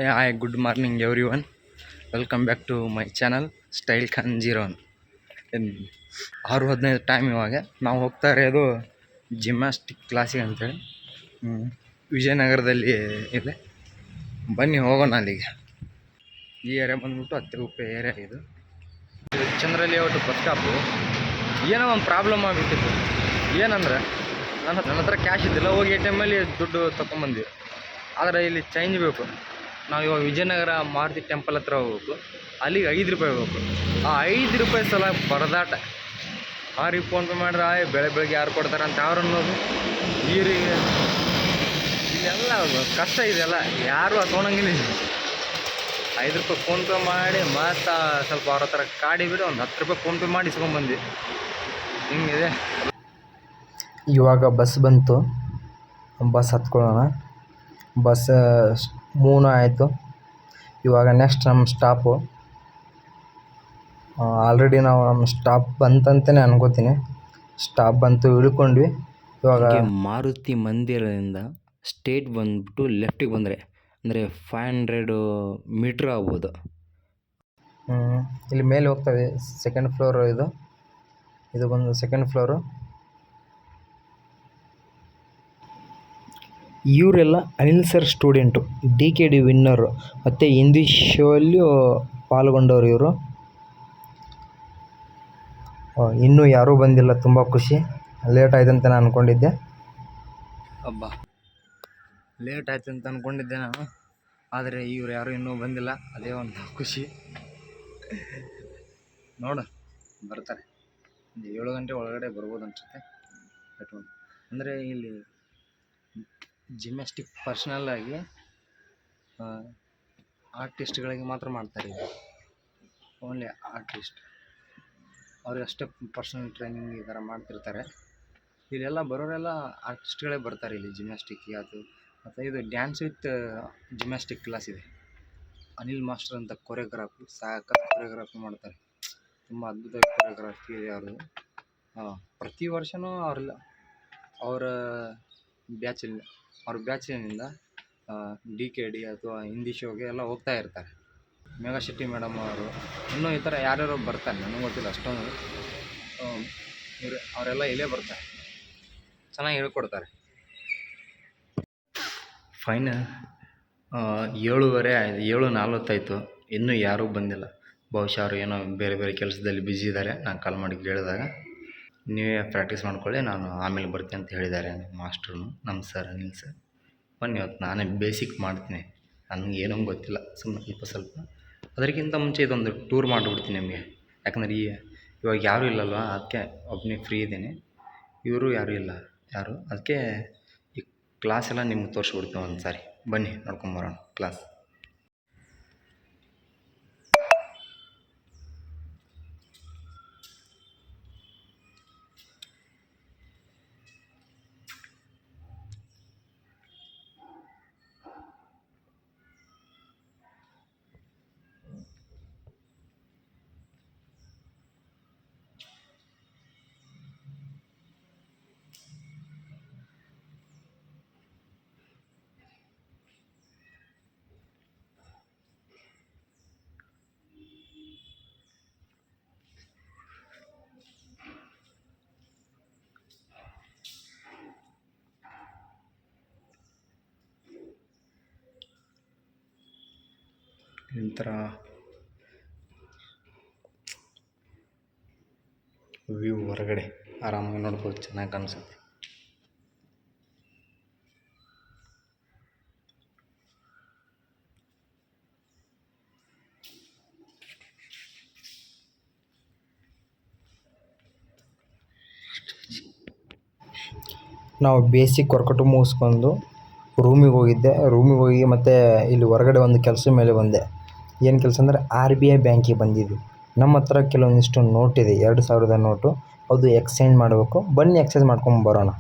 Hi, good morning everyone. Welcome back to my channel style Khan 01. 6:15 time. ಇವಾಗ ನಾವು ಹೋಗ್ತಾ ಇರೋದು ಜಿಮ್ನಾಸ್ಟಿಕ್ ಕ್ಲಾಸಿಗೆ ಅಂತೇಳಿ ವಿಜಯನಗರದಲ್ಲಿ ಇದೆ. ಬನ್ನಿ ಹೋಗೋಣ ಅಲ್ಲಿಗೆ. ಈ ಏರಿಯಾ ಬಂದ್ಬಿಟ್ಟು 10 ರೂಪಾಯಿ ಏರಿಯಾ ಇದು ಚಂದ್ರ ಲೇಔಟ್ ಬಸ್ ಸ್ಟಾಪು. ಏನೋ ಒಂದು ಪ್ರಾಬ್ಲಮ್ ಆಗಿಬಿಟ್ಟಿತ್ತು. ಏನಂದ್ರೆ ನನ್ನ ಹತ್ರ ಕ್ಯಾಶ್ ಇದ್ದಿಲ್ಲ. ಹೋಗಿ ATM ಅಲ್ಲಿ ದುಡ್ಡು ತೊಗೊಂಬಂದ್ವಿ. ಆದರೆ ಇಲ್ಲಿ ಚೇಂಜ್ ಬೇಕು. ನಾವು ಇವಾಗ ವಿಜಯನಗರ ಮಾರುತಿ ಟೆಂಪಲ್ ಹತ್ರ ಹೋಗ್ಬೇಕು. ಅಲ್ಲಿಗೆ 5 ರೂಪಾಯಿ ಹೋಗ್ಬೇಕು. ಆ 5 ರೂಪಾಯಿ ಸಲ ಬರದಾಟ. ಅವ್ರಿಗೆ ಫೋನ್ಪೇ ಮಾಡಿದ್ರೆ ಬೆಳಗ್ಗೆ ಯಾರು ಕೊಡ್ತಾರೆ ಅಂತ ಅವ್ರು ಅನ್ನೋದು. ನೀರಿಗೆ ಇಲ್ಲೆಲ್ಲ ಕಷ್ಟ ಇದೆಲ್ಲ, ಯಾರು ತೊಗೊಳಂಗಿಲ್ಲ. 5 ರೂಪಾಯಿ ಫೋನ್ಪೇ ಮಾಡಿ ಮತ್ತು ಸ್ವಲ್ಪ ಅವ್ರ ಹತ್ರ ಕಾಡಿಬಿಟ್ಟು ಒಂದು 10 ರೂಪಾಯಿ ಫೋನ್ಪೇ ಮಾಡಿ ಇಸ್ಕೊಂಡ್ಬಂದ್ವಿ. ಹಿಂಗಿದೆ. ಇವಾಗ ಬಸ್ ಬಂತು, ಬಸ್ ಹತ್ಕೊಳ್ಳೋಣ. ಬಸ್ ಮೂನು ಆಯಿತು. ಇವಾಗ ನೆಕ್ಸ್ಟ್ ನಮ್ಮ ಸ್ಟಾಪು. ಆಲ್ರೆಡಿ ನಾವು ನಮ್ಮ ಸ್ಟಾಪ್ ಬಂತಂತಲೇ ಅನ್ಕೋತೀನಿ. ಸ್ಟಾಪ್ ಬಂತು, ಇಳ್ಕೊಂಡ್ವಿ. ಇವಾಗ ಮಾರುತಿ ಮಂದಿರದಿಂದ ಸ್ಟೇಟ್ ಬಂದ್ಬಿಟ್ಟು ಲೆಫ್ಟಿಗೆ ಬಂದರೆ ಅಂದರೆ 500 ಮೀಟ್ರ್ ಆಗ್ಬೋದು. ಇಲ್ಲಿ ಮೇಲೆ ಹೋಗ್ತದೆ. ಸೆಕೆಂಡ್ ಫ್ಲೋರು ಇದು ಬಂದು ಸೆಕೆಂಡ್ ಫ್ಲೋರು. ಇವರೆಲ್ಲ Anil sir student, DKD winner ಮತ್ತು ಹಿಂದಿ ಶೋ ಅಲ್ಲಿಯೂ ಪಾಲ್ಗೊಂಡವರು ಇವರು. ಇನ್ನೂ ಯಾರೂ ಬಂದಿಲ್ಲ, ತುಂಬ ಖುಷಿ. ಲೇಟ್ ಆಯ್ತು ಅಂತ ನಾನು ಅಂದ್ಕೊಂಡಿದ್ದೆ. ಲೇಟ್ ಆಯ್ತು ಅಂತ ಅಂದ್ಕೊಂಡಿದ್ದೆ ನಾನು, ಆದರೆ ಇವ್ರು ಯಾರೂ ಇನ್ನೂ ಬಂದಿಲ್ಲ. ಅದೇ ಒಂದು ಖುಷಿ. ನೋಡು, ಬರ್ತಾರೆ. 7 ಗಂಟೆ ಒಳಗಡೆ ಬರ್ಬೋದು ಅನ್ಸುತ್ತೆ. ಅಂದರೆ ಇಲ್ಲಿ ಜಿಮ್ನಾಸ್ಟಿಕ್ ಪರ್ಸ್ನಲ್ಲಾಗಿ ಆರ್ಟಿಸ್ಟ್ಗಳಿಗೆ ಮಾತ್ರ ಮಾಡ್ತಾರೆ. ಇದು ಓನ್ಲಿ ಆರ್ಟಿಸ್ಟ್ ಅವ್ರಿಗೆ ಅಷ್ಟೇ ಪರ್ಸ್ನಲ್ ಟ್ರೈನಿಂಗ್ ಈ ಥರ ಮಾಡ್ತಿರ್ತಾರೆ. ಇಲ್ಲೆಲ್ಲ ಬರೋರೆಲ್ಲ ಆರ್ಟಿಸ್ಟ್ಗಳೇ ಬರ್ತಾರೆ ಇಲ್ಲಿ ಜಿಮ್ನಾಸ್ಟಿಕ್ಗೆ. ಅದು ಮತ್ತು ಇದು ಡ್ಯಾನ್ಸ್ ವಿತ್ ಜಿಮ್ನಾಸ್ಟಿಕ್ ಕ್ಲಾಸ್ ಇದೆ. ಅನಿಲ್ ಮಾಸ್ಟರ್ ಅಂತ ಕೊರಿಯೋಗ್ರಾಫಿ, ಸಾಕತ್ತು ಕೊರಿಯೋಗ್ರಾಫಿ ಮಾಡ್ತಾರೆ. ತುಂಬ ಅದ್ಭುತ ಕೊರಿಯೋಗ್ರಾಫಿ ಇದೆ ಅವ್ರದ್ದು. ಪ್ರತಿ ವರ್ಷವೂ ಅವರ ಬ್ಯಾಚಿನಿಂದ DKD ಅಥವಾ ಹಿಂದಿ ಶೋಗೆ ಎಲ್ಲ ಹೋಗ್ತಾ ಇರ್ತಾರೆ. ಮೇಘಾ ಶೆಟ್ಟಿ ಮೇಡಮ್ ಅವರು, ಇನ್ನೂ ಈ ಥರ ಯಾರ್ಯಾರೋ ಬರ್ತಾರೆ, ನನಗೆ ಗೊತ್ತಿಲ್ಲ ಅಷ್ಟೊಂದು. ಅವರೆಲ್ಲ ಇಲ್ಲೇ ಬರ್ತಾರೆ, ಚೆನ್ನಾಗಿ ಹೇಳ್ಕೊಡ್ತಾರೆ. ಫೈನಲ್ 7:15 ಆಯಿತು, 7:40 ಇನ್ನೂ ಯಾರೂ ಬಂದಿಲ್ಲ. ಬಹುಶಃ ಅವರು ಏನೋ ಬೇರೆ ಬೇರೆ ಕೆಲಸದಲ್ಲಿ ಬ್ಯುಸಿ ಇದ್ದಾರೆ. ನಾನು ಕಾಲ್ ಮಾಡಿ ಕೇಳಿದಾಗ ನೀವೇ ಪ್ರಾಕ್ಟೀಸ್ ಮಾಡ್ಕೊಳ್ಳಿ, ನಾನು ಆಮೇಲೆ ಬರ್ತೀನಿ ಅಂತ ಹೇಳಿದ್ದಾರೆ ಮಾಸ್ಟ್ರು, ನಮ್ಮ ಸರ್ ಅನಿಲ್ ಸರ್. ಬನ್ನಿ, ಇವತ್ತು ನಾನೇ ಬೇಸಿಕ್ ಮಾಡ್ತೀನಿ. ನನಗೇನೂ ಗೊತ್ತಿಲ್ಲ, ಸುಮ್ಮನೆ ಸ್ವಲ್ಪ. ಅದಕ್ಕಿಂತ ಮುಂಚೆ ಇದೊಂದು ಟೂರ್ ಮಾಡಿಬಿಡ್ತೀನಿ ನಿಮಗೆ. ಯಾಕಂದರೆ ಇವಾಗ ಯಾರೂ ಇಲ್ಲಲ್ವ, ಅದಕ್ಕೆ ಒಬ್ಬನೇ ಫ್ರೀ ಇದ್ದೀನಿ. ಇವರು ಯಾರೂ ಇಲ್ಲ, ಅದಕ್ಕೆ ಈ ಕ್ಲಾಸೆಲ್ಲ ನಿಮ್ಗೆ ತೋರಿಸ್ಬಿಡ್ತೀನಿ ಒಂದು ಸಾರಿ. ಬನ್ನಿ ನೋಡ್ಕೊಂಬರೋಣ ಕ್ಲಾಸ್. ನಂತರ ವ್ಯೂ ಹೊರಗಡೆ ಆರಾಮಾಗಿ ನೋಡ್ಬೋದು, ಚೆನ್ನಾಗಿ ಕಾಣಿಸುತ್ತೆ. ನಾವು ಬೇಸಿಕ್ ವರ್ಕೌಟು ಮುಗಿಸ್ಕೊಂಡು ರೂಮಿಗೆ ಹೋಗಿ ಮತ್ತು ಇಲ್ಲಿ ಹೊರಗಡೆ ಒಂದು ಕೆಲಸದ ಮೇಲೆ ಬಂದೆ. ಏನು ಕೆಲಸ ಅಂದರೆ RBI ಬ್ಯಾಂಕಿಗೆ ಬಂದಿದ್ವಿ. ನಮ್ಮ ಹತ್ರ ಕೆಲವೊಂದಿಷ್ಟು ನೋಟಿದೆ, 2000 ನೋಟು. ಅದು ಎಕ್ಸ್ಚೇಂಜ್ ಮಾಡಬೇಕು. ಬನ್ನಿ ಎಕ್ಸ್ಚೇಂಜ್ ಮಾಡ್ಕೊಂಬರೋಣ.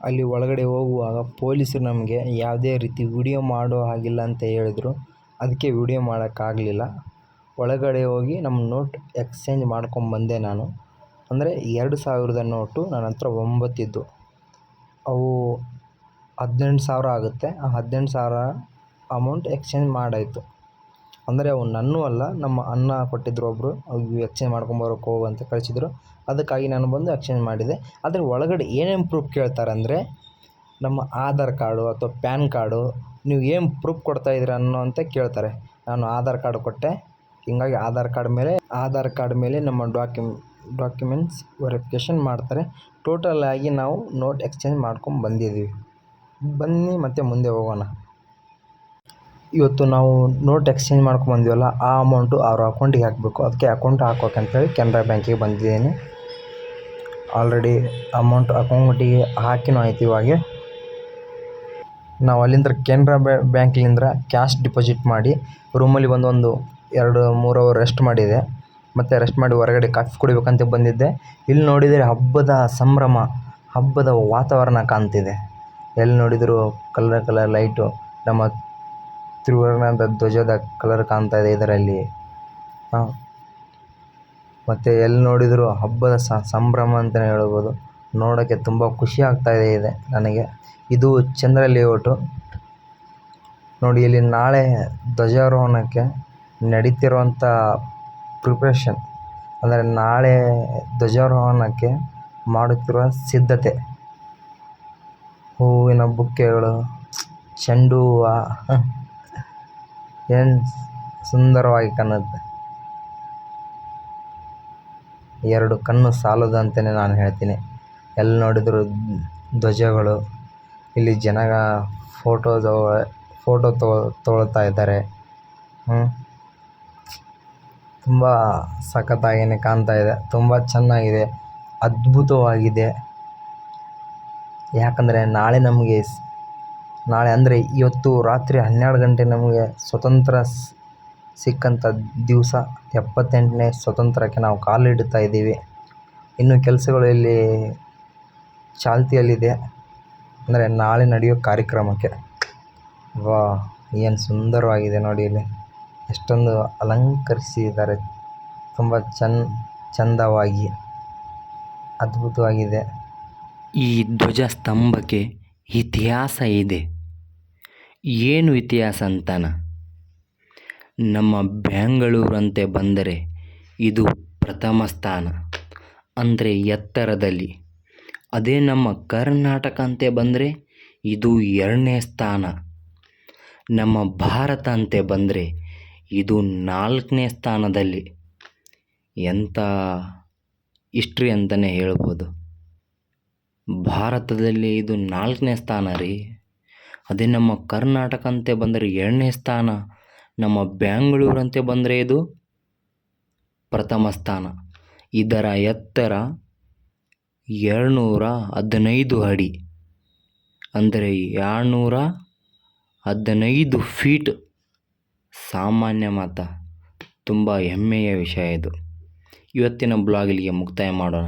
ಅಲ್ಲಿ ಒಳಗಡೆ ಹೋಗುವಾಗ ಪೊಲೀಸರು ನಮಗೆ ಯಾವುದೇ ರೀತಿ ವಿಡಿಯೋ ಮಾಡೋ ಹಾಗಿಲ್ಲ ಅಂತ ಹೇಳಿದರು. ಅದಕ್ಕೆ ವಿಡಿಯೋ ಮಾಡೋಕ್ಕಾಗಲಿಲ್ಲ. ಒಳಗಡೆ ಹೋಗಿ ನಮ್ಮ ನೋಟ್ ಎಕ್ಸ್ಚೇಂಜ್ ಮಾಡ್ಕೊಂಬಂದೆ ನಾನು. ಅಂದರೆ 2000 ನೋಟು ನನ್ನ ಹತ್ರ 9 ಇದ್ದು, ಅವು 18,000 ಆಗುತ್ತೆ. ಆ 18,000 ಅಮೌಂಟ್ ಎಕ್ಸ್ಚೇಂಜ್ ಮಾಡಾಯಿತು. ಅಂದರೆ ಅವು ನನ್ನೂ ಅಲ್ಲ, ನಮ್ಮ ಅಣ್ಣ ಕೊಟ್ಟಿದ್ದರು ಒಬ್ಬರು, ಅವು ಎಕ್ಸ್ಚೇಂಜ್ ಮಾಡ್ಕೊಂಬರೋಕೆ ಹೋಗು ಅಂತ ಕಳಿಸಿದ್ರು. ಅದಕ್ಕಾಗಿ ನಾನು ಬಂದು ಎಕ್ಸ್ಚೇಂಜ್ ಮಾಡಿದೆ. ಅದ್ರ ಒಳಗಡೆ ಏನೇನು ಪ್ರೂಫ್ ಕೇಳ್ತಾರೆ ಅಂದರೆ, ನಮ್ಮ ಆಧಾರ್ ಕಾರ್ಡು ಅಥವಾ ಪ್ಯಾನ್ ಕಾರ್ಡು, ನೀವು ಏನು ಪ್ರೂಫ್ ಕೊಡ್ತಾಯಿದ್ದೀರ ಅನ್ನೋ ಅಂತ ಕೇಳ್ತಾರೆ. ನಾನು ಆಧಾರ್ ಕಾರ್ಡ್ ಕೊಟ್ಟೆ. ಹೀಗಾಗಿ ಆಧಾರ್ ಕಾರ್ಡ್ ಮೇಲೆ ನಮ್ಮ ಡಾಕ್ಯುಮೆಂಟ್ಸ್ ವೆರಿಫಿಕೇಷನ್ ಮಾಡ್ತಾರೆ. ಟೋಟಲ್ ಆಗಿ ನಾವು ನೋಟ್ ಎಕ್ಸ್ಚೇಂಜ್ ಮಾಡ್ಕೊಂಡು ಬಂದಿದ್ದೀವಿ. ಬನ್ನಿ ಮತ್ತೆ ಮುಂದೆ ಹೋಗೋಣ. ಇವತ್ತು ನಾವು ನೋಟ್ ಎಕ್ಸ್ಚೇಂಜ್ ಮಾಡ್ಕೊಂಬಂದಿವಲ್ಲ, ಆ ಅಮೌಂಟು ಅವ್ರ ಅಕೌಂಟಿಗೆ ಹಾಕಬೇಕು. ಅದಕ್ಕೆ ಅಕೌಂಟ್ ಹಾಕ್ಬೇಕಂತೇಳಿ ಕೆನರಾ ಬ್ಯಾಂಕಿಗೆ ಬಂದಿದ್ದೀನಿ. ಆಲ್ರೆಡಿ ಅಮೌಂಟ್ ಅಕೌಂಟಿಗೆ ಹಾಕಿನೂ ಆಯ್ತು. ಇವಾಗ ನಾವು ಅಲ್ಲಿಂದ ಕೆನರಾ ಬ್ಯಾಂಕ್ಲಿಂದ ಕ್ಯಾಶ್ ಡಿಪಾಸಿಟ್ ಮಾಡಿ ರೂಮಲ್ಲಿ ಬಂದು ಒಂದು 2-3 ಅವರ್ ರೆಸ್ಟ್ ಮಾಡಿದೆ. ಮತ್ತು ರೆಸ್ಟ್ ಮಾಡಿ ಹೊರಗಡೆ ಕಾಫಿ ಕುಡಿಬೇಕಂತ ಬಂದಿದ್ದೆ. ಇಲ್ಲಿ ನೋಡಿದರೆ ಹಬ್ಬದ ಸಂಭ್ರಮ, ಹಬ್ಬದ ವಾತಾವರಣ ಕಾಣ್ತಿದೆ. ಎಲ್ಲಿ ನೋಡಿದರೂ ಕಲರ್ ಲೈಟು, ನಮ್ಮ ತ್ರಿವರ್ಣದ ಧ್ವಜದ ಕಲರ್ ಕಾಣ್ತಾ ಇದೆ ಇದರಲ್ಲಿ. ಮತ್ತು ಎಲ್ಲಿ ನೋಡಿದರೂ ಹಬ್ಬದ ಸಂಭ್ರಮ ಅಂತಲೇ ಹೇಳ್ಬೋದು. ನೋಡೋಕ್ಕೆ ತುಂಬ ಖುಷಿ ಆಗ್ತಾ ಇದೆ ನನಗೆ. ಇದು ಚಂದ್ರ ಲೇಔಟು. ನೋಡಿ, ಇಲ್ಲಿ ನಾಳೆ ಧ್ವಜಾರೋಹಣಕ್ಕೆ ನಡೀತಿರುವಂಥ ಪ್ರಿಪ್ರೇಷನ್, ಅಂದರೆ ನಾಳೆ ಧ್ವಜಾರೋಹಣಕ್ಕೆ ಮಾಡುತ್ತಿರುವ ಸಿದ್ಧತೆ. ಹೂವಿನ ಬುಕ್ಕೆಗಳು, ಚೆಂಡು ಹೂವು, ಏನು ಸುಂದರವಾಗಿ ಕಾಣುತ್ತೆ. 2 ಕಣ್ಣು ಸಾಲದು ಅಂತಲೇ ನಾನು ಹೇಳ್ತೀನಿ. ಎಲ್ಲಿ ನೋಡಿದರೂ ಧ್ವಜಗಳು. ಇಲ್ಲಿ ಜನ ಫೋಟೋ ತೊಗೊಳ್ತಾ ಇದ್ದಾರೆ. ತುಂಬ ಸಖತ್ತಾಗಿಯೇ ಕಾಣ್ತಾ ಇದೆ. ತುಂಬ ಚೆನ್ನಾಗಿದೆ, ಅದ್ಭುತವಾಗಿದೆ. ಯಾಕಂದರೆ ನಾಳೆ ಅಂದರೆ ಇವತ್ತು ರಾತ್ರಿ 12 ಗಂಟೆ ನಮಗೆ ಸ್ವತಂತ್ರ ಸಿಕ್ಕಂಥ ದಿವಸ. 78ನೇ ಸ್ವತಂತ್ರಕ್ಕೆ ನಾವು ಕಾಲಿಡ್ತಾ ಇದ್ದೀವಿ. ಇನ್ನು ಕೆಲಸಗಳು ಇಲ್ಲಿ ಚಾಲ್ತಿಯಲ್ಲಿದೆ, ಅಂದರೆ ನಾಳೆ ನಡೆಯೋ ಕಾರ್ಯಕ್ರಮಕ್ಕೆ. ಏನು ಸುಂದರವಾಗಿದೆ ನೋಡಿ, ಇಲ್ಲಿ ಎಷ್ಟೊಂದು ಅಲಂಕರಿಸಿದ್ದಾರೆ. ತುಂಬ ಚಂದವಾಗಿ, ಅದ್ಭುತವಾಗಿದೆ. ಈ ಧ್ವಜ ಸ್ತಂಭಕ್ಕೆ ಇತಿಹಾಸ ಇದೆ. ಏನು ಇತಿಹಾಸ ಅಂತಾನ, ನಮ್ಮ ಬೆಂಗಳೂರಂತೆ ಬಂದರೆ ಇದು ಪ್ರಥಮ ಸ್ಥಾನ, ಅಂದರೆ ಎತ್ತರದಲ್ಲಿ. ಅದೇ ನಮ್ಮ ಕರ್ನಾಟಕ ಅಂತೆ ಬಂದರೆ ಇದು 2ನೇ ಸ್ಥಾನ. ನಮ್ಮ ಭಾರತ ಅಂತೆ ಬಂದರೆ ಇದು 4ನೇ ಸ್ಥಾನದಲ್ಲಿ. ಎಂಥ ಹಿಸ್ಟ್ರಿ ಅಂತಲೇ ಹೇಳ್ಬೋದು. ಭಾರತದಲ್ಲಿ ಇದು 4ನೇ ಸ್ಥಾನ ರೀ. ಅದೇ ನಮ್ಮ ಕರ್ನಾಟಕ ಅಂತೆ ಬಂದರೆ 2ನೇ ಸ್ಥಾನ. ನಮ್ಮ ಬೆಂಗಳೂರಂತೆ ಬಂದರೆ ಇದು ಪ್ರಥಮ ಸ್ಥಾನ. ಇದರ ಎತ್ತರ 215 ಅಡಿ, ಅಂದರೆ 215 ಫೀಟ್. ಸಾಮಾನ್ಯ ಮಾತಾ, ತುಂಬ ಹೆಮ್ಮೆಯ ವಿಷಯ ಇದು. ಇವತ್ತಿನ ಬ್ಲಾಗ್ ಇಲ್ಲಿಗೆ ಮುಕ್ತಾಯ ಮಾಡೋಣ.